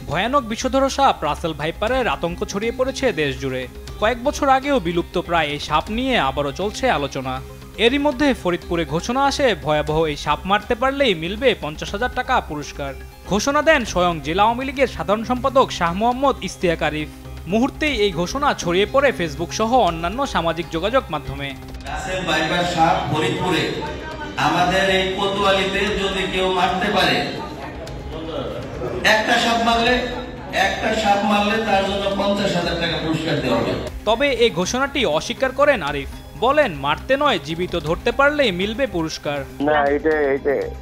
ভয়ানক বিষধর সাপ রাসেল ভাইপারের আতঙ্ক ছড়িয়ে পড়েছে দেশ জুড়ে। কয়েক বছর আগেও বিলুপ্ত প্রায় এই সাপ নিয়ে আবারও চলছে আলোচনা। এরই মধ্যে ফরিদপুরে ঘোষণা আসে, ভয়াবহ এই সাপ মারতে পারলেই মিলবে 50,000 টাকা পুরস্কার। ঘোষণা দেন স্বয়ং জেলা আওয়ামী লীগের সাধারণ সম্পাদক শাহ মোহাম্মদ ইশতিয়াক আরিফ। মুহূর্তেই এই ঘোষণা ছড়িয়ে পড়ে ফেসবুক সহ অন্যান্য সামাজিক যোগাযোগ মাধ্যমে। রাসেল ভাইপার সাপ ফরিদপুরে আমাদের এই কোতোয়ালিতে যদি কেউ মারতে পারে, একটা সাপ মারলে তার জন্য 50,000 টাকা পুরস্কার দেওয়া হবে। তবে এই ঘোষণাটি অস্বীকার করেন আরিফ। বলেন, মারতে নয়, জীবিত ধরতে পারলেই মিলবে পুরস্কার। না,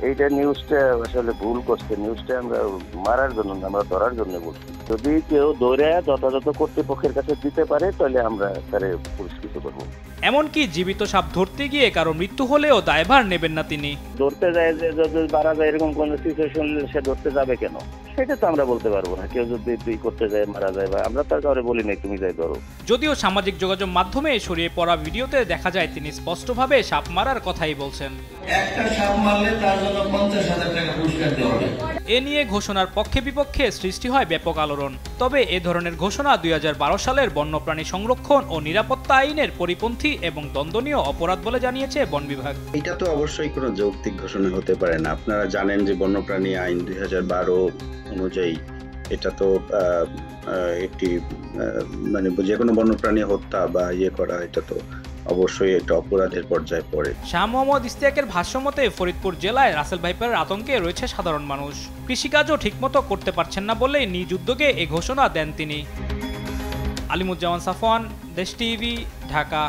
এইটা নিউজটা আসলে ভুল করছে। নিউজটা আমরা মারার জন্য না, আমরা ধরার জন্য বলছি। যদি কেউ ধরে যথাযথ কর্তৃপক্ষের কাছে দিতে পারে তাহলে আমরা তারে পুরস্কৃত করবো। এমনকি জীবিত সাপ ধরতে গিয়ে কারো মৃত্যু হলেও দায়ভার নেবেন না তিনি। ধরতে যায় যে যদি মারা যায় এরকম কোন সিচুয়েশন সে ধরতে যাবে কেন, সেটা তো আমরা বলতে পারবো না। কেউ যদি তুই করতে যায় মারা যায়, বা আমরা তার কাউরে বলি নাই তুমি যাই ধরো। যদিও সামাজিক যোগাযোগ মাধ্যমে ছড়িয়ে পড়া ভিডিওতে দেখা যায় তিনি স্পষ্টভাবে সাপ মারার কথাই বলছেন। একটা সাপ মারলে তার জন্য 50,000 টাকা পুরস্কার দেওয়া হবে। এ নিয়ে ঘোষণার পক্ষে বিপক্ষে সৃষ্টি হয় ব্যাপক আলোড়ন। তবে এ ধরনের ঘোষণা 2012 সালের বন্যপ্রাণী সংরক্ষণ ও নিরাপত্তা আইনের পরিপন্থী এবং দণ্ডনীয় অপরাধ বলে জানিয়েছে বন বিভাগ। এটা তো অবশ্যই কোনো যৌক্তিক ঘোষণা হতে পারে না। আপনারা জানেন যে বন্যপ্রাণী আইন 2012 অনুযায়ী এটা তো একটি মানে যে কোনো বন্যপ্রাণী হত্যা বা করা, এটা তো অবশ্যই একটা অপরাধের পর্যায়ে পড়ে। শাহ মোহাম্মদ ইশতিয়াকের ভাষ্যমতে ফরিদপুর জেলায় রাসেল ভাইপারের আতঙ্কে রয়েছে সাধারণ মানুষ। কৃষিকাজও ঠিকমতো করতে পারছেন না বলে নিজ উদ্যোগে এই ঘোষণা দেন তিনি। আলিমুজ্জামান সাফওয়ান, দেশ টিভি, ঢাকা।